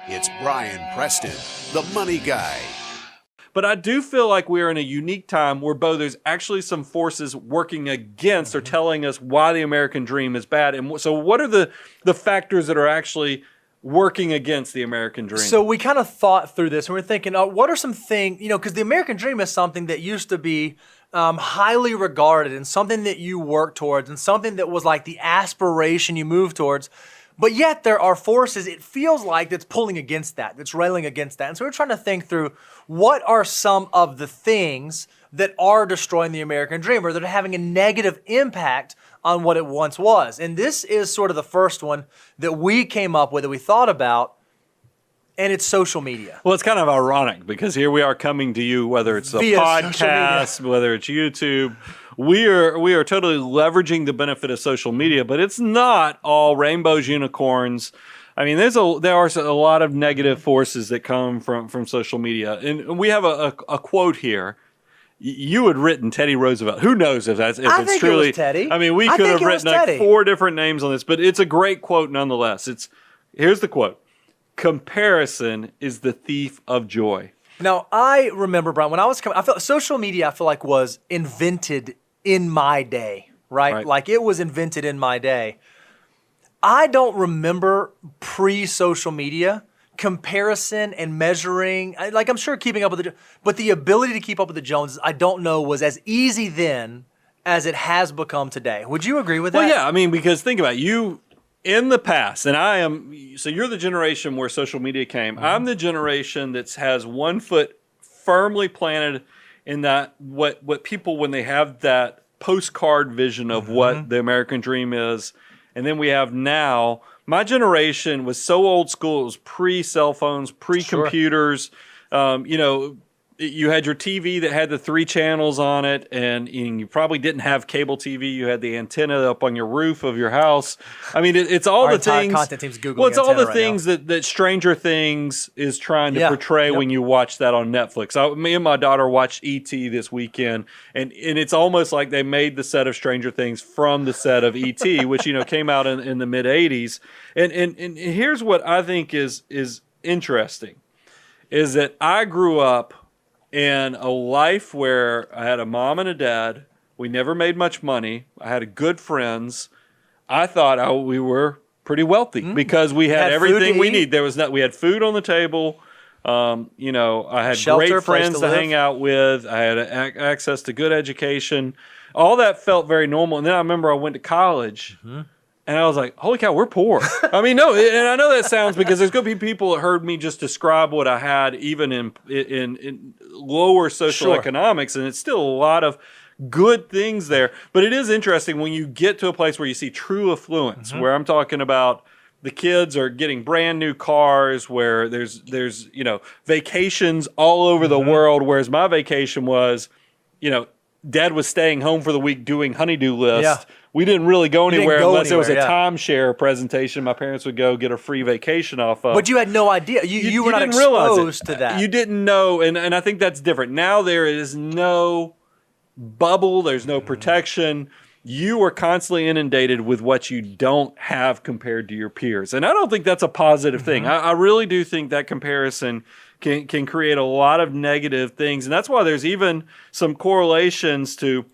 It's Brian Preston, the money guy. But I do feel like we're in a unique time where both there's actually some forces working against or telling us why the American dream is bad. And so what are the factors that are actually working against the American dream? So we kind of thought through this and we're thinking, what are some things, because the American dream is something that used to be highly regarded and something that you work towards and something that was like the aspiration you move towards. But yet there are forces, it feels like, that's pulling against that, that's railing against that. And so we're trying to think through what are some of the things that are destroying the American dream or that are having a negative impact on what it once was. And this is sort of the first one that we came up with, that we thought about, and it's social media. Well, it's kind of ironic because here we are coming to you, whether it's a podcast, whether it's YouTube. We are totally leveraging the benefit of social media, but it's not all rainbows, unicorns. I mean, there are a lot of negative forces that come from social media. And we have a quote here. You had written Teddy Roosevelt. Who knows if it's truly it was Teddy. I mean, we could have written like 4 different names on this, but it's a great quote nonetheless. Here's the quote. Comparison is the thief of joy. Now, I remember, Brian, when I was coming, I felt social media, I feel like, was invented in my day, right? Like it was invented in my day. I don't remember pre-social media comparison and measuring. Like I'm sure keeping up with but the ability to keep up with the Joneses, I don't know, was as easy then as it has become today. Would you agree with that? Well, yeah. I mean, because think about it, you in the past, and so you're the generation where social media came. I'm the generation that has one foot firmly planted in that what people, when they have that postcard vision of what the American dream is, and then we have now, my generation was so old school, it was pre-cell phones, pre-computers, you had your TV that had the 3 channels on it, and you probably didn't have cable TV. You had the antenna up on your roof of your house. I mean, it's all the things. Content team's Googling well, it's all the right things that Stranger Things is trying to portray when you watch that on Netflix. Me and my daughter watched E.T. this weekend, and it's almost like they made the set of Stranger Things from the set of E.T., which came out in the mid '80s. And here's what I think is interesting, is that I grew up in a life where I had a mom and a dad. We never made much money. I had good friends. I thought we were pretty wealthy because we had everything we need. We had food on the table. I had great friends to hang out with. I had access to good education. All that felt very normal. And then I remember I went to college. And I was like, holy cow, we're poor. I mean, no, and I know that sounds, because there's going to be people that heard me just describe what I had even in lower social economics, and it's still a lot of good things there. But it is interesting when you get to a place where you see true affluence, where I'm talking about the kids are getting brand new cars, where there's vacations all over the world, whereas my vacation was, Dad was staying home for the week doing honey-do lists. Yeah. We didn't really go anywhere unless there was a timeshare presentation my parents would go get a free vacation off of. But you had no idea. You were not exposed to that. You didn't know, and I think that's different. Now there is no bubble. There's no protection. You are constantly inundated with what you don't have compared to your peers. And I don't think that's a positive thing. I really do think that comparison can create a lot of negative things. And that's why there's even some correlations to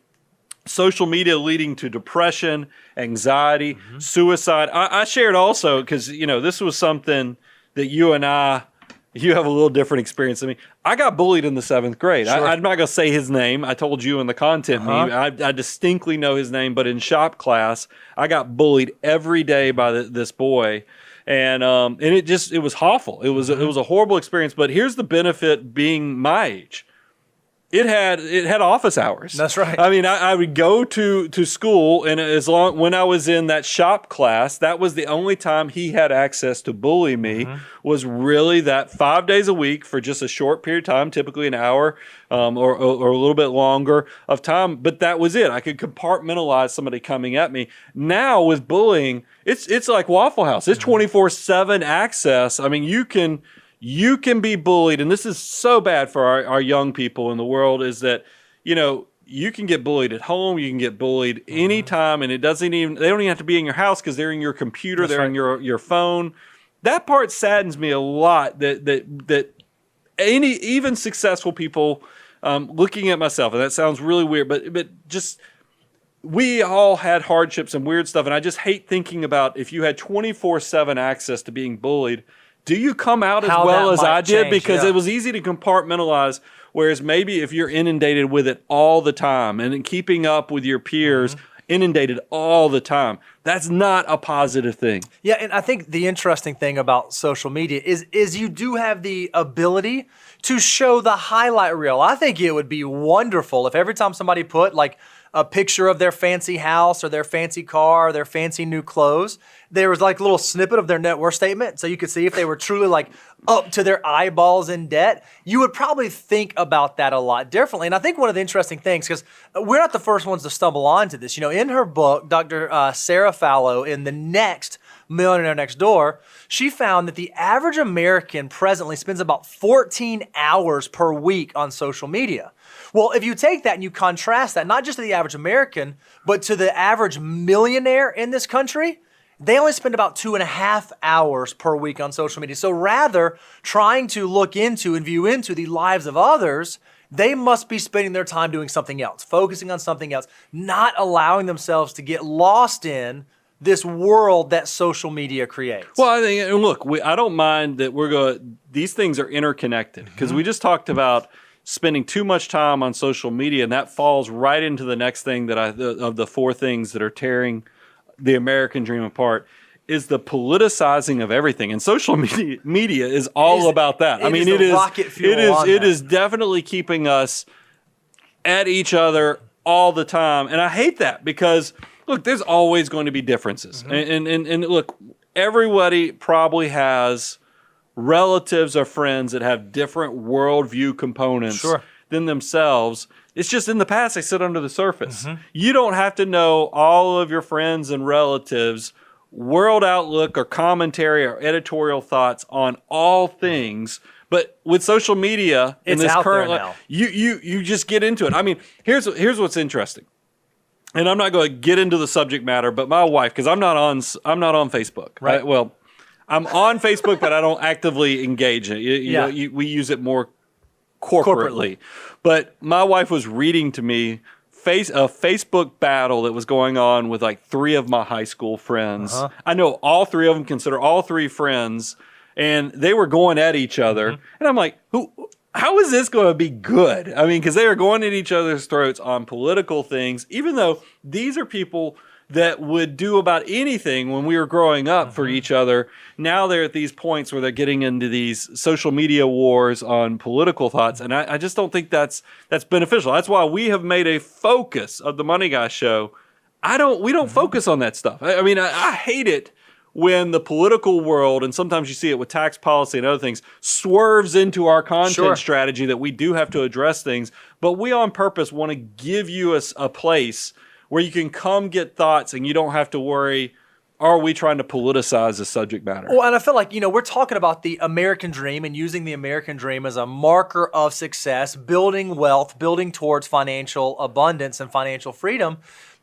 social media leading to depression, anxiety, suicide. I shared also, because, this was something that you have a little different experience than me. I got bullied in the 7th grade. Sure. I'm not going to say his name. I told you in the content meme. I distinctly know his name, but in shop class, I got bullied every day by this boy. And it was awful. It was a horrible experience. But here's the benefit being my age. It had office hours. That's right. I mean, I would go to school, and when I was in that shop class, that was the only time he had access to bully me. Was really that 5 days a week for just a short period of time, typically an hour or a little bit longer of time. But that was it. I could compartmentalize somebody coming at me. Now with bullying, it's like Waffle House. It's 24/7 access. I mean, you can be bullied, and this is so bad for our young people in the world, is that, you can get bullied at home, you can get bullied anytime, and they don't even have to be in your house because they're in your computer, in your phone. that part saddens me a lot. That even successful people, looking at myself, and that sounds really weird, but just we all had hardships and weird stuff, and I just hate thinking about if you had 24/7 access to being bullied. Do you come out as well as I did? Because it was easy to compartmentalize, whereas maybe if you're inundated with it all the time and in keeping up with your peers, inundated all the time, that's not a positive thing. Yeah, and I think the interesting thing about social media is you do have the ability to show the highlight reel. I think it would be wonderful if every time somebody put like a picture of their fancy house or their fancy car or their fancy new clothes, there was like a little snippet of their net worth statement so you could see if they were truly like up to their eyeballs in debt. You would probably think about that a lot differently. And I think one of the interesting things, because we're not the first ones to stumble onto this, in her book, Dr. Sarah Fallow, in The Next Millionaire Next Door, she found that the average American presently spends about 14 hours per week on social media. Well, if you take that and you contrast that, not just to the average American, but to the average millionaire in this country, they only spend about 2.5 hours per week on social media. So rather trying to look into and view into the lives of others, they must be spending their time doing something else, focusing on something else, not allowing themselves to get lost in this world that social media creates. Well, I think, look, I don't mind that these things are interconnected, because we just talked about spending too much time on social media, and that falls right into the next thing of the four things that are tearing the American dream apart, is the politicizing of everything. And social media is all about that. It is definitely keeping us at each other all the time. And I hate that because, look, there's always going to be differences. And look, everybody probably has relatives or friends that have different worldview components than themselves. It's just in the past, they sit under the surface. You don't have to know all of your friends and relatives' world outlook or commentary or editorial thoughts on all things. But with social media in this current life, you just get into it. I mean, here's what's interesting. And I'm not going to get into the subject matter, but my wife, because I'm not on Facebook. Right. Well, I'm on Facebook, but I don't actively engage in it. We use it more corporately. But my wife was reading to me a Facebook battle that was going on with like 3 of my high school friends. I know all 3 of them, consider all 3 friends, and they were going at each other. And I'm like, how is this going to be good? I mean, because they are going at each other's throats on political things, even though these are people that would do about anything when we were growing up for each other. Now they're at these points where they're getting into these social media wars on political thoughts, and I just don't think that's beneficial. That's why we have made a focus of the Money Guy show. We don't focus on that stuff. I mean, I hate it when the political world, and sometimes you see it with tax policy and other things, swerves into our content strategy that we do have to address things, but we on purpose want to give you a place where you can come get thoughts and you don't have to worry, are we trying to politicize the subject matter? Well, and I feel like, we're talking about the American dream and using the American dream as a marker of success, building wealth, building towards financial abundance and financial freedom.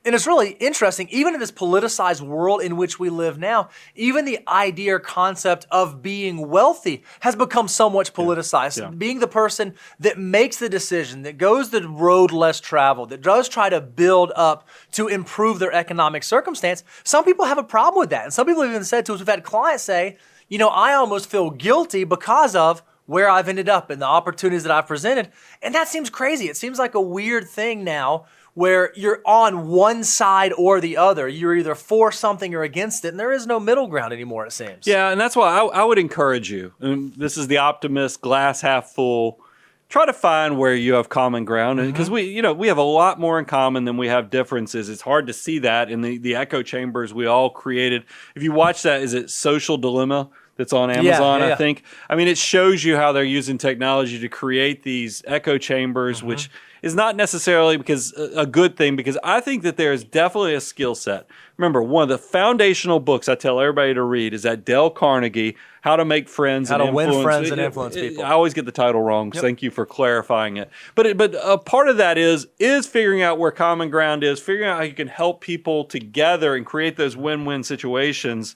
And it's really interesting, even in this politicized world in which we live now, even the idea or concept of being wealthy has become so much politicized. Being the person that makes the decision, that goes the road less traveled, that does try to build up to improve their economic circumstance. Some people have a problem with that. And some people have even said to us, we've had clients say, I almost feel guilty because of where I've ended up and the opportunities that I've presented. And that seems crazy. It seems like a weird thing now where you're on one side or the other. You're either for something or against it, and there is no middle ground anymore, it seems. Yeah, and that's why I would encourage you, and this is the optimist, glass half full, try to find where you have common ground, because we have a lot more in common than we have differences. It's hard to see that in the echo chambers we all created. If you watch that, is it Social Dilemma? That's on Amazon, I think. I mean, it shows you how they're using technology to create these echo chambers, which is not necessarily because a good thing, because I think that there is definitely a skill set. Remember, one of the foundational books I tell everybody to read is that Dale Carnegie, How to Make Friends and Influence. How to Win Friends and Influence People. I always get the title wrong, so thank you for clarifying it. But a part of that is figuring out where common ground is, figuring out how you can help people together and create those win-win situations.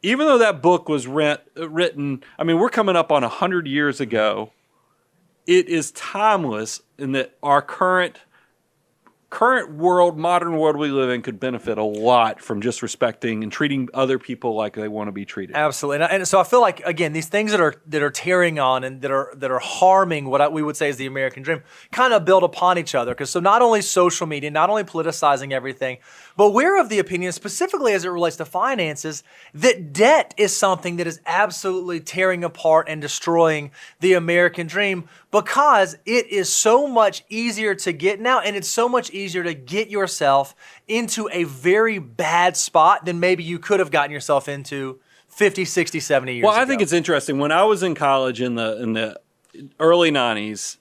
even though that book was written, I mean, we're coming up on 100 years ago, it is timeless in that our current world, modern world we live in could benefit a lot from just respecting and treating other people like they want to be treated. Absolutely. And so I feel like, again, these things that are tearing on and that are harming what we would say is the American dream kind of build upon each other. Because so not only social media, not only politicizing everything, but we're of the opinion, specifically as it relates to finances, that debt is something that is absolutely tearing apart and destroying the American dream, because it is so much easier to get now, and it's so much easier to get yourself into a very bad spot than maybe you could have gotten yourself into 50, 60, 70 years ago. Well, I think it's interesting. When I was in college in the early 90s,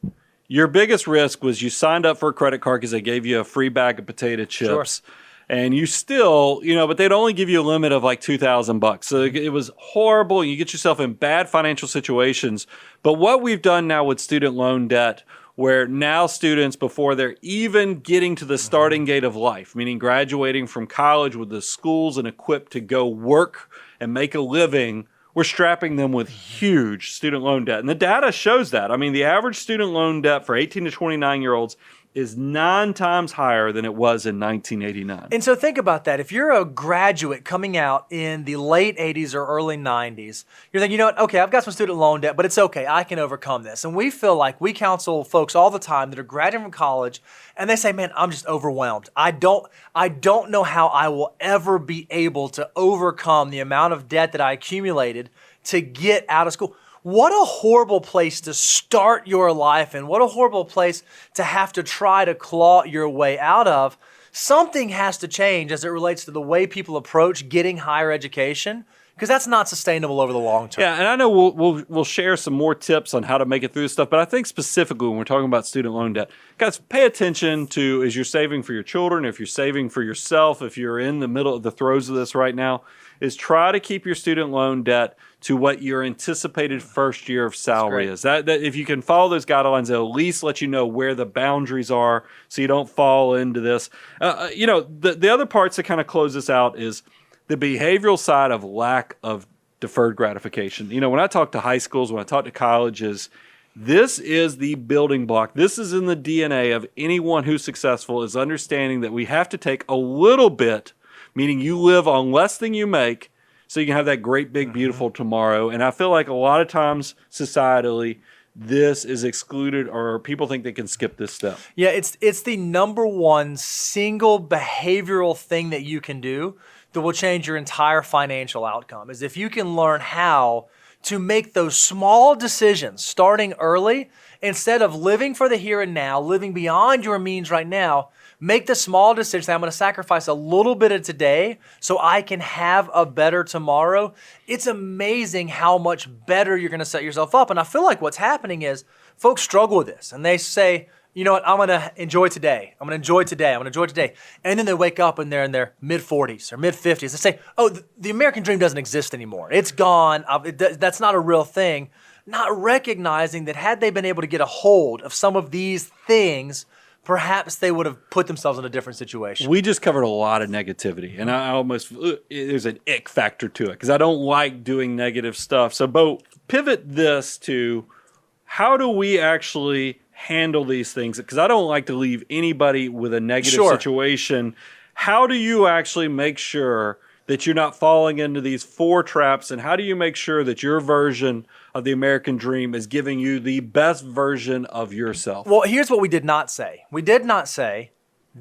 your biggest risk was you signed up for a credit card because they gave you a free bag of potato chips. Sure. And you still, but they'd only give you a limit of like $2,000. So it was horrible. You get yourself in bad financial situations. But what we've done now with student loan debt, where now students, before they're even getting to the starting gate of life, meaning graduating from college with the schools and equipped to go work and make a living, we're strapping them with huge student loan debt. And the data shows that. I mean, the average student loan debt for 18 to 29-year-olds is 9 times higher than it was in 1989. And so think about that. If you're a graduate coming out in the late 80s or early 90s, you're thinking, okay, I've got some student loan debt, but it's okay. I can overcome this. And we feel like we counsel folks all the time that are graduating from college, and they say, man, I'm just overwhelmed. I don't know how I will ever be able to overcome the amount of debt that I accumulated to get out of school. What a horrible place to start your life and what a horrible place to have to try to claw your way out of. Something has to change as it relates to the way people approach getting higher education, because that's not sustainable over the long term. Yeah, and I know we'll share some more tips on how to make it through this stuff, but I think specifically when we're talking about student loan debt, guys, pay attention to, as you're saving for your children, if you're saving for yourself, if you're in the middle of the throes of this right now, is try to keep your student loan debt to what your anticipated first year of salary is. That if you can follow those guidelines, they'll at least let you know where the boundaries are so you don't fall into this. The other parts that kind of close this out is the behavioral side of lack of deferred gratification. When I talk to high schools, when I talk to colleges, this is the building block. This is in the DNA of anyone who's successful, is understanding that we have to take a little bit, meaning you live on less than you make, so you can have that great, big, beautiful tomorrow. And I feel like a lot of times societally, this is excluded, or people think they can skip this step. Yeah, it's the number one single behavioral thing that you can do that will change your entire financial outcome, is if you can learn how to make those small decisions starting early, instead of living for the here and now, living beyond your means right now. Make the small decision that I'm going to sacrifice a little bit of today so I can have a better tomorrow. It's amazing how much better you're going to set yourself up. And I feel like what's happening is folks struggle with this, and they say, you know what, I'm going to enjoy today. I'm going to enjoy today. I'm going to enjoy today. And then they wake up and they're in their mid-40s or mid-50s. They say, oh, the American dream doesn't exist anymore. It's gone. That's not a real thing. Not recognizing that had they been able to get a hold of some of these things, perhaps they would have put themselves in a different situation. We just covered a lot of negativity, and I almost, there's an ick factor to it because I don't like doing negative stuff. So, Bo, pivot this to how do we actually handle these things? Because I don't like to leave anybody with a negative situation. How do you actually make sure that you're not falling into these 4 traps, and how do you make sure that your version of the American dream is giving you the best version of yourself? Well, here's what we did not say. We did not say,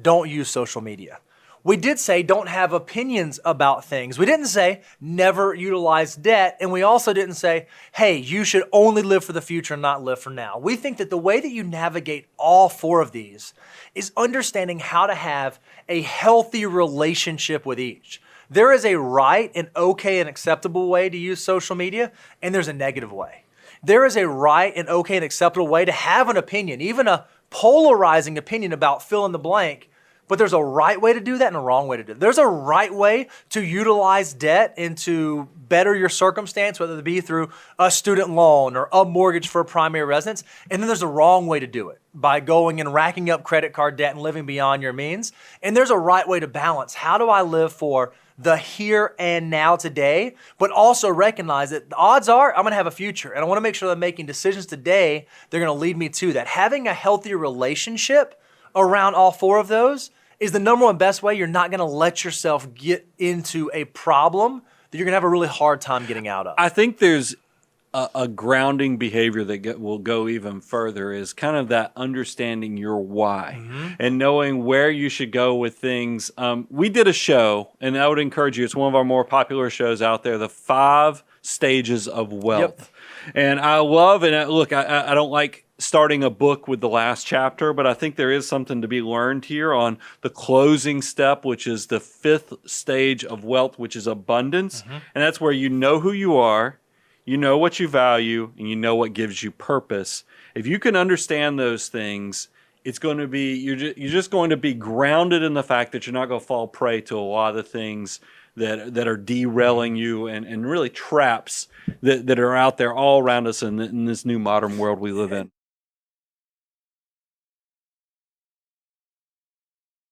don't use social media. We did say, don't have opinions about things. We didn't say, never utilize debt. And we also didn't say, hey, you should only live for the future and not live for now. We think that the way that you navigate all 4 of these is understanding how to have a healthy relationship with each. There is a right and okay and acceptable way to use social media, and there's a negative way. There is a right and okay and acceptable way to have an opinion, even a polarizing opinion about fill in the blank, but there's a right way to do that and a wrong way to do it. There's a right way to utilize debt and to better your circumstance, whether it be through a student loan or a mortgage for a primary residence, and then there's a wrong way to do it by going and racking up credit card debt and living beyond your means. And there's a right way to balance. How do I live for the here and now today, but also recognize that the odds are I'm going to have a future. And I want to make sure that I'm making decisions today that are going to lead me to that. Having a healthy relationship around all four of those is the number one best way you're not going to let yourself get into a problem that you're going to have a really hard time getting out of. I think there's a grounding behavior that will go even further is kind of that understanding your why and knowing where you should go with things. We did a show, and I would encourage you, it's one of our more popular shows out there, the 5 Stages of Wealth. Yep. And I love, and look, I don't like starting a book with the last chapter, but I think there is something to be learned here on the closing step, which is the 5th stage of wealth, which is abundance. And that's where you know who you are, you know what you value, and you know what gives you purpose. If you can understand those things, it's going to be, you're just going to be grounded in the fact that you're not going to fall prey to a lot of the things that are derailing you and really traps that are out there all around us in this new modern world we live in.